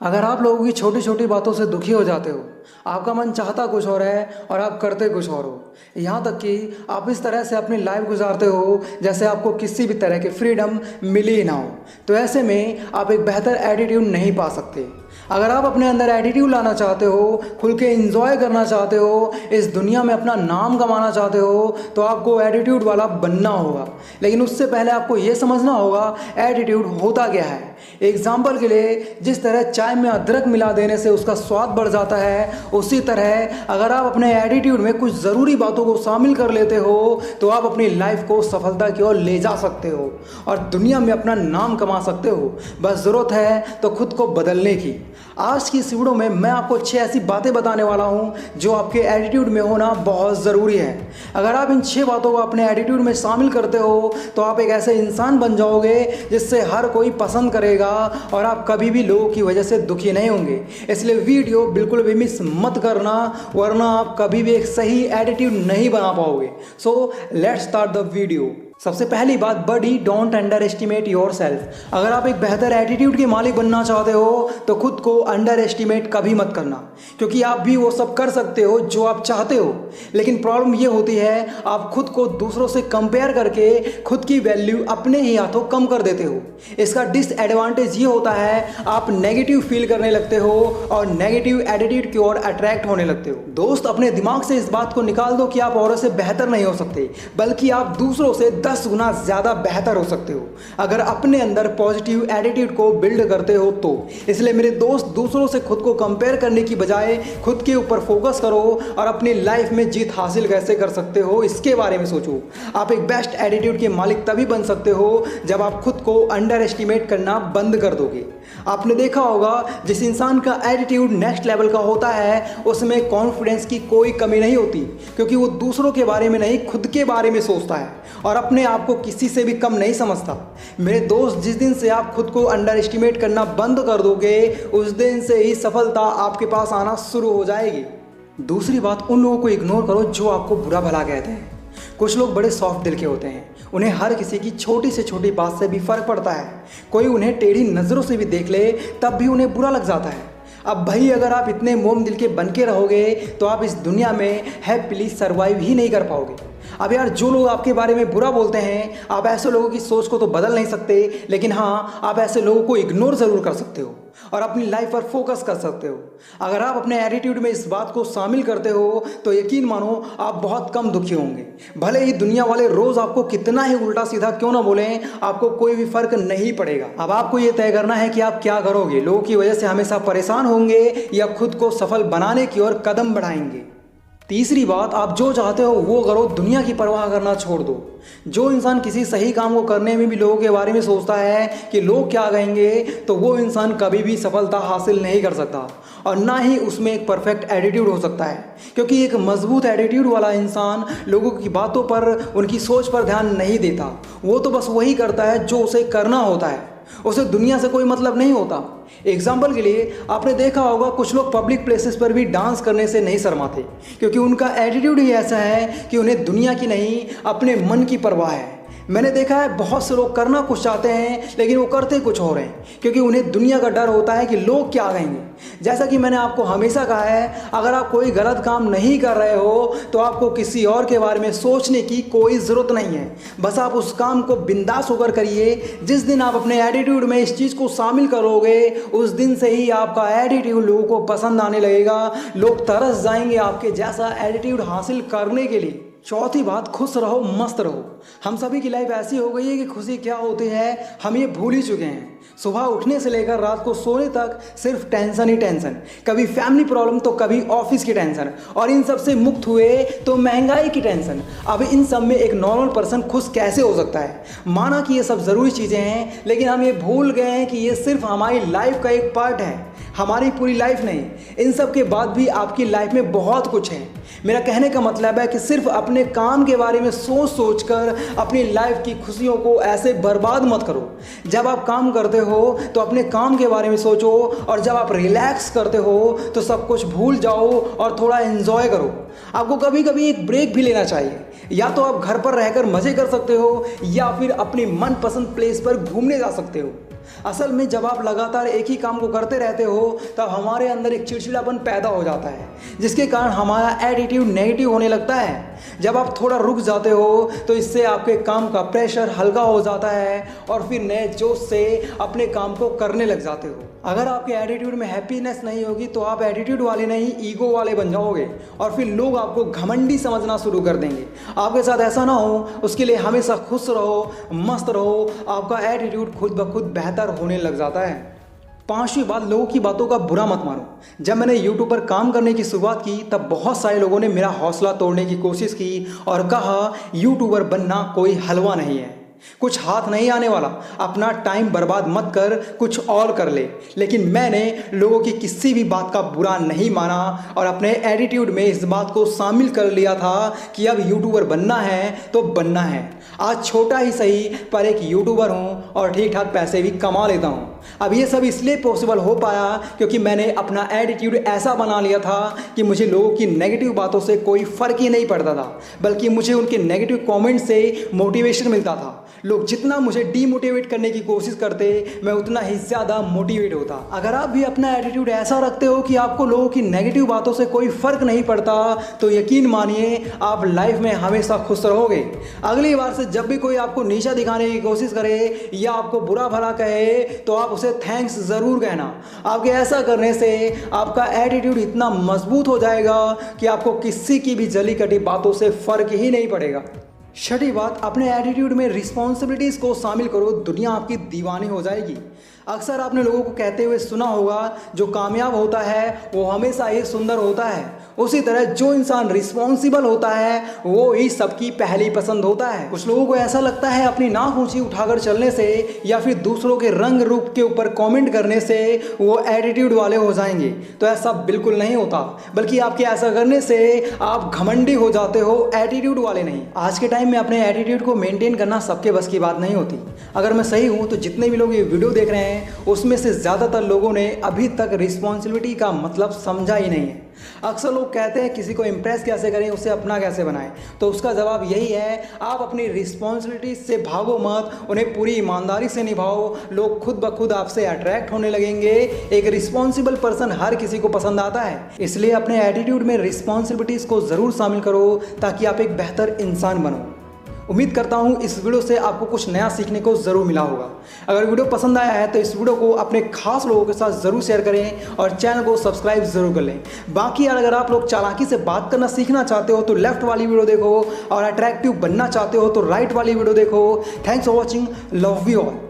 अगर आप लोगों की छोटी छोटी बातों से दुखी हो जाते हो, आपका मन चाहता कुछ और है और आप करते कुछ और हो, यहाँ तक कि आप इस तरह से अपनी लाइफ गुजारते हो जैसे आपको किसी भी तरह की फ्रीडम मिली ही ना हो, तो ऐसे में आप एक बेहतर एटीट्यूड नहीं पा सकते। अगर आप अपने अंदर एटीट्यूड लाना चाहते हो, खुल के एंजॉय करना चाहते हो, इस दुनिया में अपना नाम कमाना चाहते हो, तो आपको एटीट्यूड वाला बनना होगा। लेकिन उससे पहले आपको ये समझना होगा एटीट्यूड होता क्या है। एग्जाम्पल के लिए, जिस तरह चाय में अदरक मिला देने से उसका स्वाद बढ़ जाता है, उसी तरह अगर आप अपने एटीट्यूड में कुछ ज़रूरी बातों को शामिल कर लेते हो तो आप अपनी लाइफ को सफलता की ओर ले जा सकते हो और दुनिया में अपना नाम कमा सकते हो। बस ज़रूरत है तो खुद को बदलने की। आज की इस वीडियो में मैं आपको 6 ऐसी बातें बताने वाला हूं जो आपके एटीट्यूड में होना बहुत ज़रूरी है। अगर आप इन 6 बातों को अपने एटीट्यूड में शामिल करते हो तो आप एक ऐसे इंसान बन जाओगे जिससे हर कोई पसंद करेगा और आप कभी भी लोगों की वजह से दुखी नहीं होंगे। इसलिए वीडियो बिल्कुल भी मिस मत करना, वरना आप कभी भी एक सही एटीट्यूड नहीं बना पाओगे। So let's start the video. सबसे पहली बात, buddy don't underestimate yourself. अगर आप एक बेहतर एटीट्यूड के मालिक बनना चाहते हो तो खुद को अंडर एस्टिमेट कभी मत करना, क्योंकि आप भी वो सब कर सकते हो जो आप चाहते हो। लेकिन प्रॉब्लम ये होती है आप खुद को दूसरों से कंपेयर करके खुद की वैल्यू अपने ही हाथों कम कर देते हो। इसका डिसएडवांटेज ये होता है आप नेगेटिव फील करने लगते हो और नेगेटिव एटीट्यूड की ओर अट्रैक्ट होने लगते हो। दोस्त, अपने दिमाग से इस बात को निकाल दो कि आप औरों से बेहतर नहीं हो सकते, बल्कि आप दूसरों से 10 गुना ज़्यादा बेहतर हो सकते हो अगर अपने अंदर पॉजिटिव एटीट्यूड को बिल्ड करते हो तो। इसलिए मेरे दोस्त, दूसरों से खुद को कंपेयर करने की बजाय खुद के ऊपर फोकस करो और अपनी लाइफ में जीत हासिल कैसे कर सकते हो इसके बारे में सोचो। आप एक बेस्ट एटीट्यूड के मालिक तभी बन सकते हो जब आप खुद को अंडर एस्टिमेट करना बंद कर दोगे। आपने देखा होगा जिस इंसान का एटीट्यूड नेक्स्ट लेवल का होता है उसमें कॉन्फिडेंस की कोई कमी नहीं होती, क्योंकि वो दूसरों के बारे में नहीं खुद के बारे में सोचता है और अपने आप को किसी से भी कम नहीं समझता। मेरे दोस्त, जिस दिन से आप खुद को अंडर एस्टिमेट करना बंद कर दोगे उस दिन से ही सफलता आपके पास आना शुरू हो जाएगी। दूसरी बात, उन लोगों को इग्नोर करो जो आपको बुरा भला कहते हैं। कुछ लोग बड़े सॉफ्ट दिल के होते हैं, उन्हें हर किसी की छोटी से छोटी बात से भी फर्क पड़ता है। कोई उन्हें टेढ़ी नज़रों से भी देख ले तब भी उन्हें बुरा लग जाता है। अब भाई, अगर आप इतने मोम दिल के बन के रहोगे तो आप इस दुनिया में हैप्पीली सर्वाइव ही नहीं कर पाओगे। अब यार, जो लोग आपके बारे में बुरा बोलते हैं, आप ऐसे लोगों की सोच को तो बदल नहीं सकते, लेकिन हाँ, आप ऐसे लोगों को इग्नोर ज़रूर कर सकते हो और अपनी लाइफ पर फोकस कर सकते हो। अगर आप अपने एटीट्यूड में इस बात को शामिल करते हो तो यकीन मानो आप बहुत कम दुखी होंगे। भले ही दुनिया वाले रोज़ आपको कितना ही उल्टा सीधा क्यों ना बोलें, आपको कोई भी फर्क नहीं पड़ेगा। अब आपको ये तय करना है कि आप क्या करोगे, लोगों की वजह से हमेशा परेशान होंगे या खुद को सफल बनाने की ओर कदम बढ़ाएंगे। तीसरी बात, आप जो चाहते हो वो करो, दुनिया की परवाह करना छोड़ दो। जो इंसान किसी सही काम को करने में भी लोगों के बारे में सोचता है कि लोग क्या कहेंगे, तो वो इंसान कभी भी सफलता हासिल नहीं कर सकता और ना ही उसमें एक परफेक्ट एटीट्यूड हो सकता है, क्योंकि एक मजबूत एटीट्यूड वाला इंसान लोगों की बातों पर, उनकी सोच पर ध्यान नहीं देता। वो तो बस वही करता है जो उसे करना होता है, उसे दुनिया से कोई मतलब नहीं होता। एग्जाम्पल के लिए, आपने देखा होगा कुछ लोग पब्लिक प्लेसेस पर भी डांस करने से नहीं शर्माते, क्योंकि उनका एटीट्यूड ही ऐसा है कि उन्हें दुनिया की नहीं अपने मन की परवाह है। मैंने देखा है बहुत से लोग करना कुछ चाहते हैं लेकिन वो करते कुछ और हैं, क्योंकि उन्हें दुनिया का डर होता है कि लोग क्या कहेंगे। जैसा कि मैंने आपको हमेशा कहा है, अगर आप कोई गलत काम नहीं कर रहे हो तो आपको किसी और के बारे में सोचने की कोई ज़रूरत नहीं है। बस आप उस काम को बिंदास होकर करिए। जिस दिन आप अपने एटीट्यूड में इस चीज़ को शामिल करोगे उस दिन से ही आपका एटीट्यूड लोगों को पसंद आने लगेगा। लोग तरस जाएंगे आपके जैसा एटीट्यूड हासिल करने के लिए। चौथी बात, खुश रहो, मस्त रहो। हम सभी की लाइफ ऐसी हो गई है कि खुशी क्या होती है हम ये भूल ही चुके हैं। सुबह उठने से लेकर रात को सोने तक सिर्फ टेंशन ही टेंशन, कभी फैमिली प्रॉब्लम तो कभी ऑफिस की टेंशन, और इन सब से मुक्त हुए तो महंगाई की टेंशन। अब इन सब में एक नॉर्मल पर्सन खुश कैसे हो सकता है? माना कि ये सब ज़रूरी चीज़ें हैं, लेकिन हम ये भूल गए हैं कि ये सिर्फ हमारी लाइफ का एक पार्ट है, हमारी पूरी लाइफ नहीं। इन सब के बाद भी आपकी लाइफ में बहुत कुछ है। मेरा कहने का मतलब है कि सिर्फ अपने काम के बारे में सोच सोच कर अपनी लाइफ की खुशियों को ऐसे बर्बाद मत करो। जब आप काम करते हो तो अपने काम के बारे में सोचो, और जब आप रिलैक्स करते हो तो सब कुछ भूल जाओ और थोड़ा एंजॉय करो। आपको कभी कभी एक ब्रेक भी लेना चाहिए। या तो आप घर पर रहकर मज़े कर सकते हो या फिर अपनी मनपसंद प्लेस पर घूमने जा सकते हो। असल में जब आप लगातार एक ही काम को करते रहते हो तब हमारे अंदर एक चिड़चिड़ापन पैदा हो जाता है, जिसके कारण हमारा एटीट्यूड नेगेटिव होने लगता है। जब आप थोड़ा रुक जाते हो तो इससे आपके काम का प्रेशर हल्का हो जाता है और फिर नए जोश से अपने काम को करने लग जाते हो। अगर आपके एटीट्यूड में हैप्पीनेस नहीं होगी तो आप एटीट्यूड वाले नहीं, ईगो वाले बन जाओगे और फिर लोग आपको घमंडी समझना शुरू कर देंगे। आपके साथ ऐसा ना हो, उसके लिए हमेशा खुश रहो, मस्त रहो, आपका एटीट्यूड खुद ब खुद बेहतर होने लग जाता है। पांचवी बात, लोगों की बातों का बुरा मत मानो। जब मैंने यूट्यूब पर काम करने की शुरुआत की तब बहुत सारे लोगों ने मेरा हौसला तोड़ने की कोशिश की और कहा यूट्यूबर बनना कोई हलवा नहीं है, कुछ हाथ नहीं आने वाला, अपना टाइम बर्बाद मत कर, कुछ और कर ले। लेकिन मैंने लोगों की किसी भी बात का बुरा नहीं माना और अपने एटीट्यूड में इस बात को शामिल कर लिया था कि अब यूट्यूबर बनना है तो बनना है। आज छोटा ही सही पर एक यूट्यूबर हूँ और ठीक ठाक पैसे भी कमा लेता हूँ। अब ये सब इसलिए पॉसिबल हो पाया क्योंकि मैंने अपना एटीट्यूड ऐसा बना लिया था कि मुझे लोगों की नेगेटिव बातों से कोई फ़र्क ही नहीं पड़ता था, बल्कि मुझे उनके नेगेटिव कमेंट से मोटिवेशन मिलता था। लोग जितना मुझे डीमोटिवेट करने की कोशिश करते, मैं उतना ही ज़्यादा मोटिवेट होता। अगर आप भी अपना एटीट्यूड ऐसा रखते हो कि आपको लोगों की नेगेटिव बातों से कोई फ़र्क नहीं पड़ता, तो यकीन मानिए आप लाइफ में हमेशा खुश रहोगे। अगली बार से जब भी कोई आपको नीचा दिखाने की कोशिश करे या आपको बुरा भला कहे तो आप उसे थैंक्स ज़रूर कहना। आपके ऐसा करने से आपका एटीट्यूड इतना मजबूत हो जाएगा कि आपको किसी की भी जली कटी बातों से फ़र्क ही नहीं पड़ेगा। छठी बात, अपने एटीट्यूड में रिस्पॉन्सिबिलिटीज़ को शामिल करो, दुनिया आपकी दीवानी हो जाएगी। अक्सर आपने लोगों को कहते हुए सुना होगा, जो कामयाब होता है वो हमेशा ही सुंदर होता है। उसी तरह जो इंसान रिस्पॉन्सिबल होता है वो ही सबकी पहली पसंद होता है। कुछ लोगों को ऐसा लगता है अपनी नाक ऊंची उठाकर चलने से या फिर दूसरों के रंग रूप के ऊपर कमेंट करने से वो एटीट्यूड वाले हो जाएंगे, तो ऐसा बिल्कुल नहीं होता, बल्कि आपके ऐसा करने से आप घमंडी हो जाते हो, एटीट्यूड वाले नहीं। आज के टाइम में अपने एटीट्यूड को मेंटेन करना सबके बस की बात नहीं होती। अगर मैं सही हूँ तो जितने भी लोग ये वीडियो देख रहे हैं उसमें से ज़्यादातर लोगों ने अभी तक रिस्पॉन्सिबिलिटी का मतलब समझा ही नहीं है। अक्सर लोग कहते हैं किसी को इम्प्रेस कैसे करें, उसे अपना कैसे बनाएं, तो उसका जवाब यही है, आप अपनी रिस्पॉन्सिबिलिटी से भागो मत, उन्हें पूरी ईमानदारी से निभाओ। लोग खुद ब खुद आपसे अट्रैक्ट होने लगेंगे। एक रिस्पॉन्सिबल पर्सन हर किसी को पसंद आता है, इसलिए अपने एटीट्यूड में रिस्पॉन्सिबिलिटीज़ को ज़रूर शामिल करो ताकि आप एक बेहतर इंसान बनो। उम्मीद करता हूँ इस वीडियो से आपको कुछ नया सीखने को ज़रूर मिला होगा। अगर वीडियो पसंद आया है तो इस वीडियो को अपने खास लोगों के साथ ज़रूर शेयर करें और चैनल को सब्सक्राइब ज़रूर कर लें। बाकी अगर आप लोग चालाकी से बात करना सीखना चाहते हो तो लेफ्ट वाली वीडियो देखो और अट्रैक्टिव बनना चाहते हो तो राइट वाली वीडियो देखो। Thanks for watching, love you all.